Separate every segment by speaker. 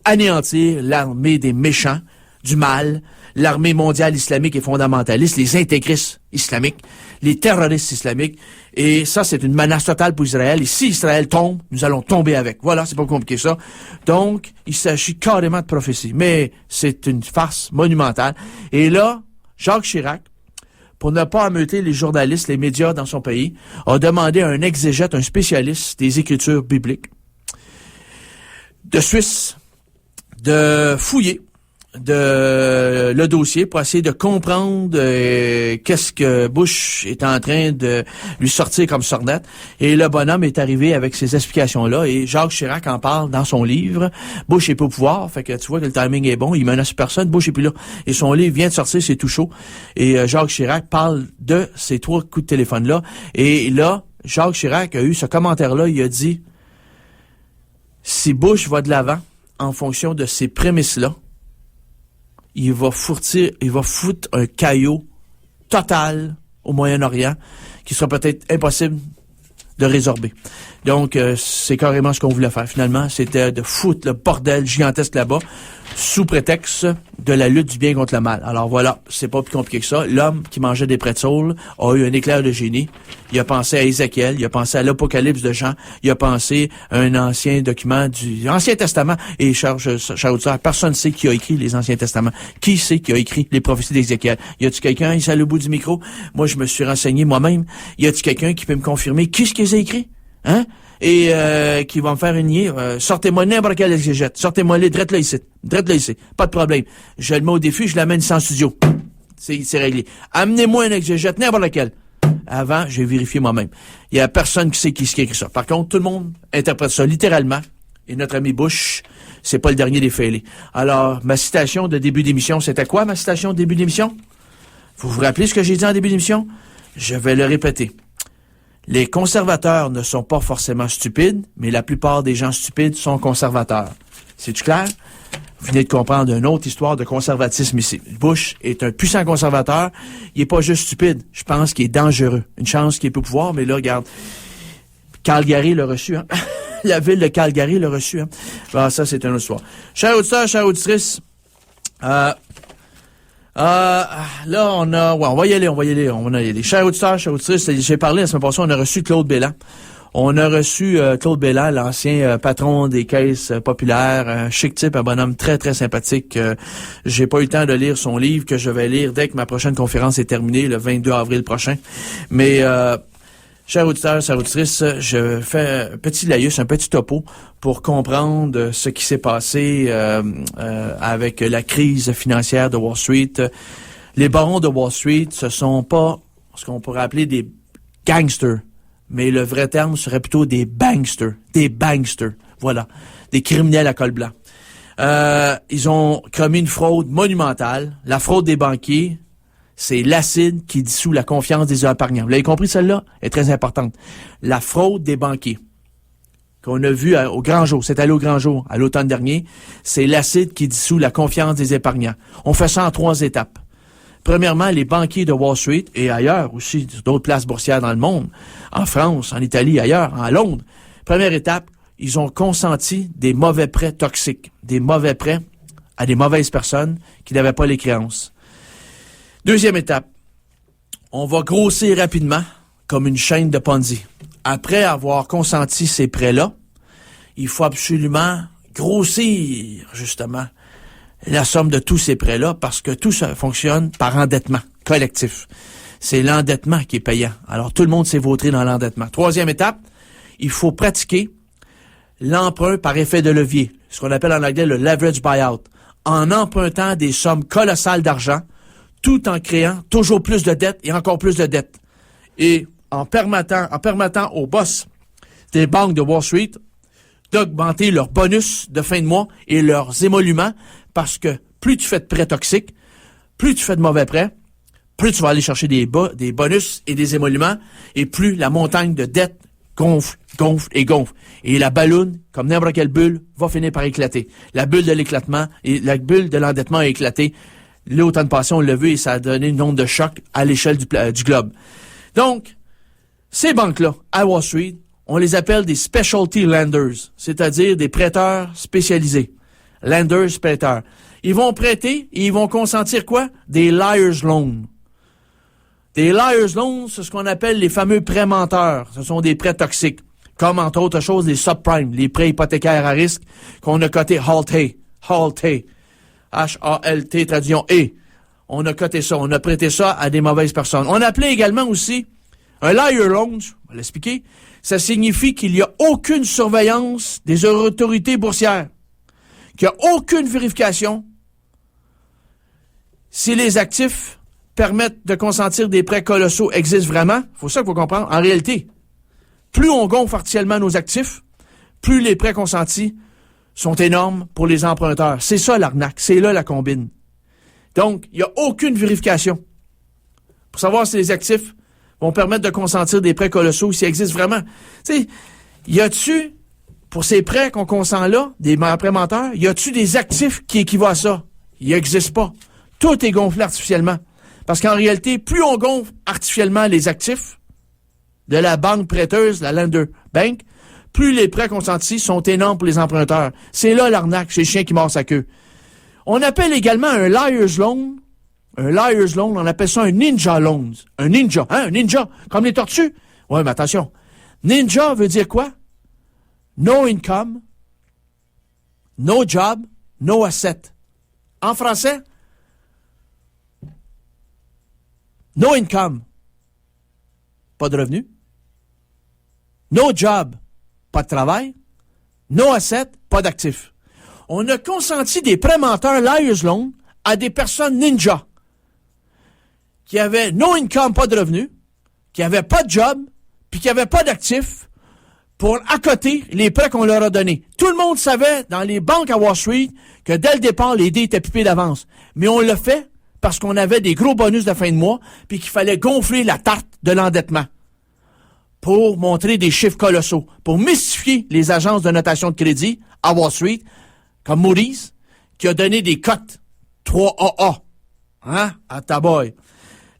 Speaker 1: anéantir l'armée des méchants, du mal, l'armée mondiale islamique et fondamentaliste, les intégristes islamiques, les terroristes islamiques. Et ça, c'est une menace totale pour Israël. Et si Israël tombe, nous allons tomber avec. Voilà, c'est pas compliqué ça. Donc, il s'agit carrément de prophétie. Mais c'est une farce monumentale. Et là, Jacques Chirac, pour ne pas ameuter les journalistes, les médias dans son pays, a demandé à un exégète, un spécialiste des Écritures bibliques de Suisse, de fouiller le dossier pour essayer de comprendre qu'est-ce que Bush est en train de lui sortir comme sornette. Et le bonhomme est arrivé avec ces explications-là. Et Jacques Chirac en parle dans son livre. Bush est pas au pouvoir, fait que tu vois que le timing est bon. Il menace personne. Bush est plus là. Et son livre vient de sortir, c'est tout chaud. Et Jacques Chirac parle de ces 3 coups de téléphone-là. Et là, Jacques Chirac a eu ce commentaire-là. Il a dit, si Bush va de l'avant en fonction de ces prémices-là, il va foutre un caillot total au Moyen-Orient qui sera peut-être impossible de résorber. Donc, c'est carrément ce qu'on voulait faire. Finalement, c'était de foutre le bordel gigantesque là-bas sous prétexte de la lutte du bien contre le mal. Alors voilà, c'est pas plus compliqué que ça. L'homme qui mangeait des pretzels a eu un éclair de génie. Il a pensé à Ézéchiel, il a pensé à l'Apocalypse de Jean, il a pensé à un ancien document du Ancien Testament. Et cher auditeur, personne ne sait qui a écrit les Anciens Testaments. Qui sait qui a écrit les prophéties d'Ézéchiel? Y a-t-il quelqu'un ici à le bout du micro? Moi, je me suis renseigné moi-même. Y a-t-il quelqu'un qui peut me confirmer qui ce qu'ils a écrit? Hein? Et qui va me faire une nier. Sortez-moi n'importe quel exégète. Sortez-moi-les, drette-le ici. Drette-le ici. Pas de problème. Je le mets au défi, je l'amène sans studio. C'est réglé. Amenez-moi un exégète, n'importe lequel. Avant, j'ai vérifié moi-même. Il y a personne qui sait qui a écrit ça. Par contre, tout le monde interprète ça littéralement. Et notre ami Bush, c'est pas le dernier des fêlés. Alors, ma citation de début d'émission, c'était quoi ma citation de début d'émission? Vous vous rappelez ce que j'ai dit en début d'émission? Je vais le répéter. Les conservateurs ne sont pas forcément stupides, mais la plupart des gens stupides sont conservateurs. C'est-tu clair? Vous venez de comprendre une autre histoire de conservatisme ici. Bush est un puissant conservateur. Il est pas juste stupide. Je pense qu'il est dangereux. Une chance qu'il ait pu pouvoir, mais là, regarde. Calgary l'a reçu, hein? La ville de Calgary l'a reçu, hein? Bon, ça, c'est une autre histoire. Chers auditeurs, chères auditrices, là, on va y aller. Chers auditeurs, chers auditrices, j'ai parlé la semaine passée, on a reçu Claude Bélan. On a reçu Claude Bélan, l'ancien patron des caisses populaires, un chic type, un bonhomme très, très sympathique. J'ai pas eu le temps de lire son livre, que je vais lire dès que ma prochaine conférence est terminée, le 22 avril prochain. Mais, chers auditeurs, chères auditrices, je fais un petit laïus, un petit topo pour comprendre ce qui s'est passé avec la crise financière de Wall Street. Les barons de Wall Street, ce sont pas ce qu'on pourrait appeler des gangsters, mais le vrai terme serait plutôt des banksters. Des banksters, voilà. Des criminels à col blanc. Ils ont commis une fraude monumentale. La fraude des banquiers, c'est l'acide qui dissout la confiance des épargnants. Vous l'avez compris, celle-là est très importante. La fraude des banquiers, qu'on a vu au grand jour, c'est allé au grand jour, à l'automne dernier, c'est l'acide qui dissout la confiance des épargnants. On fait ça en 3 étapes. Premièrement, les banquiers de Wall Street et ailleurs aussi, d'autres places boursières dans le monde, en France, en Italie, ailleurs, en Londres. Première étape, ils ont consenti des mauvais prêts toxiques, des mauvais prêts à des mauvaises personnes qui n'avaient pas les créances. Deuxième étape, on va grossir rapidement comme une chaîne de Ponzi. Après avoir consenti ces prêts-là, il faut absolument grossir, justement, la somme de tous ces prêts-là parce que tout ça fonctionne par endettement collectif. C'est l'endettement qui est payant. Alors, tout le monde s'est vautré dans l'endettement. Troisième étape, il faut pratiquer l'emprunt par effet de levier, ce qu'on appelle en anglais le leverage buyout, en empruntant des sommes colossales d'argent, tout en créant toujours plus de dettes et encore plus de dettes. Et en permettant aux boss des banques de Wall Street d'augmenter leurs bonus de fin de mois et leurs émoluments, parce que plus tu fais de prêts toxiques, plus tu fais de mauvais prêts, plus tu vas aller chercher des bonus et des émoluments, et plus la montagne de dettes gonfle. Et la balloune, comme n'importe quelle bulle, va finir par éclater. La bulle de l'éclatement et la bulle de l'endettement a éclaté. L'automne passé, on l'a vu et ça a donné une onde de choc à l'échelle du globe. Donc, ces banques-là, à Wall Street, on les appelle des specialty lenders, c'est-à-dire des prêteurs spécialisés. Lenders, prêteurs. Ils vont prêter et ils vont consentir quoi? Des liar's loans. Des liar's loans, c'est ce qu'on appelle les fameux prêts menteurs. Ce sont des prêts toxiques. Comme, entre autres choses, les subprimes, les prêts hypothécaires à risque qu'on a cotés Halt-A. H-A-L-T, traduction E. On a coté ça. On a prêté ça à des mauvaises personnes. On appelait également aussi un liar loan, on va l'expliquer. Ça signifie qu'il n'y a aucune surveillance des autorités boursières, qu'il n'y a aucune vérification si les actifs permettent de consentir des prêts colossaux existent vraiment. Il faut ça qu'il faut comprendre. En réalité, plus on gonfle artificiellement nos actifs, plus les prêts consentis sont énormes pour les emprunteurs. C'est ça l'arnaque. C'est là la combine. Donc, il n'y a aucune vérification pour savoir si les actifs vont permettre de consentir des prêts colossaux, s'ils existent vraiment. Tu sais, y a-tu, pour ces prêts qu'on consent là, des prêts menteurs, y a-tu des actifs qui équivalent à ça? Il n'existe pas. Tout est gonflé artificiellement. Parce qu'en réalité, plus on gonfle artificiellement les actifs de la banque prêteuse, la Lender Bank, plus les prêts consentis sont énormes pour les emprunteurs. C'est là l'arnaque, c'est le chien qui mord sa queue. On appelle également un liar's loan. Un liar's loan, on appelle ça un ninja loan. Un ninja, hein? Un ninja, comme les tortues. Ouais, mais attention. Ninja veut dire quoi? No income, no job, no asset. En français, no income, pas de revenu. No job, pas de travail. No asset, pas d'actifs. On a consenti des prêts menteurs liar's loan à des personnes ninja qui avaient no income, pas de revenus, qui avaient pas de job, puis qui avaient pas d'actifs pour accoter les prêts qu'on leur a donnés. Tout le monde savait dans les banques à Wall Street que dès le départ, les dés étaient pipés d'avance. Mais on l'a fait parce qu'on avait des gros bonus de fin de mois, puis qu'il fallait gonfler la tarte de l'endettement pour montrer des chiffres colossaux, pour mystifier les agences de notation de crédit à Wall Street, comme Moody's, qui a donné des cotes 3AA, hein, à taboy.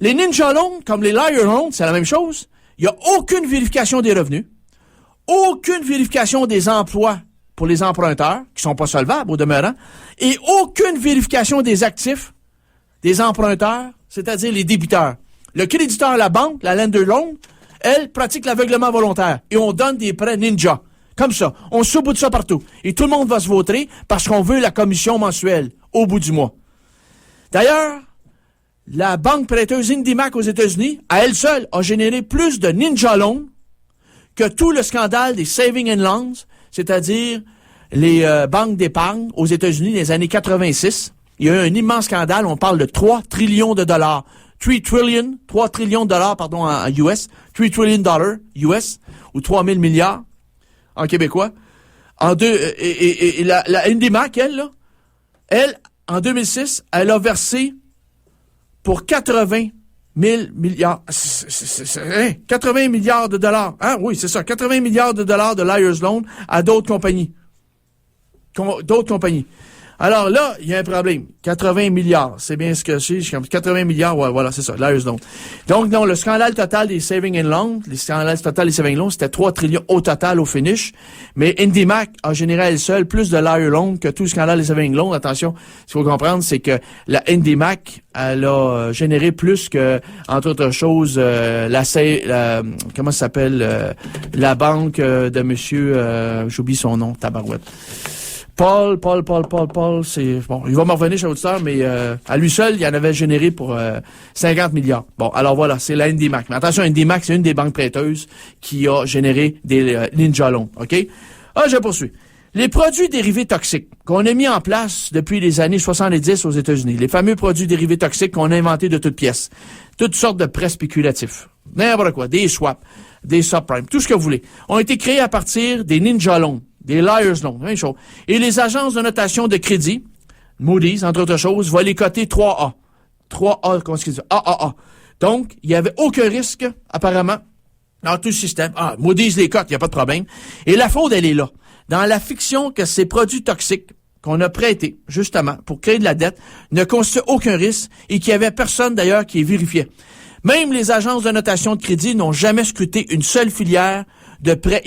Speaker 1: Les ninja loans, comme les liar loans, c'est la même chose. Il n'y a aucune vérification des revenus, aucune vérification des emplois pour les emprunteurs, qui sont pas solvables au demeurant, et aucune vérification des actifs des emprunteurs, c'est-à-dire les débiteurs. Le créditeur, la banque, la lender loan, elle pratique l'aveuglement volontaire et on donne des prêts ninja. Comme ça, on sous-bout ça partout. Et tout le monde va se vautrer parce qu'on veut la commission mensuelle au bout du mois. D'ailleurs, la banque prêteuse IndyMac aux États-Unis, à elle seule, a généré plus de ninja loans que tout le scandale des saving and loans, c'est-à-dire les banques d'épargne aux États-Unis des années 86. Il y a eu un immense scandale, on parle de 3 trillions de dollars. 3 trillions de dollars, pardon, en US. 3 trillion dollars US, ou 3 000 milliards en québécois. La IndyMac, elle, en 2006, elle a versé pour 80 000 milliards. 80 milliards de dollars. Hein? Oui, c'est ça. 80 milliards de dollars de liar's loan à d'autres compagnies. Alors là, il y a un problème. 80 milliards, c'est bien ce que c'est. 80 milliards, ouais, voilà, c'est ça, liar's loan. Donc, non, le scandale total des saving and loans, c'était 3 trillions au total au finish. Mais IndyMac a généré à elle seule plus de liar loan que tout le scandale des saving loans. Attention, ce qu'il faut comprendre, c'est que la IndyMac, elle a généré plus que, entre autres choses, comment ça s'appelle, la banque de monsieur, j'oublie son nom, tabarouette. Paul, c'est bon, il va m'en revenir chez l'auditeur, mais à lui seul, il en avait généré pour 50 milliards. Bon, alors voilà, c'est la IndyMac. Mais attention, IndyMac, c'est une des banques prêteuses qui a généré des ninja loans, OK? Je poursuis. Les produits dérivés toxiques qu'on a mis en place depuis les années 70 aux États-Unis, les fameux produits dérivés toxiques qu'on a inventés de toutes pièces, toutes sortes de prêts spéculatifs, n'importe quoi, des swaps, des subprimes, tout ce que vous voulez, ont été créés à partir des ninja loans, des liar's loans, même chose. Et les agences de notation de crédit, Moody's, entre autres choses, va les coter 3A. 3A, comment est-ce qu'ils disent? AAA. Donc, il n'y avait aucun risque, apparemment, dans tout le système. Moody's les cote, il n'y a pas de problème. Et la fraude, elle est là. Dans la fiction que ces produits toxiques qu'on a prêtés, justement, pour créer de la dette, ne constituent aucun risque et qu'il n'y avait personne, d'ailleurs, qui les vérifiait. Même les agences de notation de crédit n'ont jamais scruté une seule filière de prêts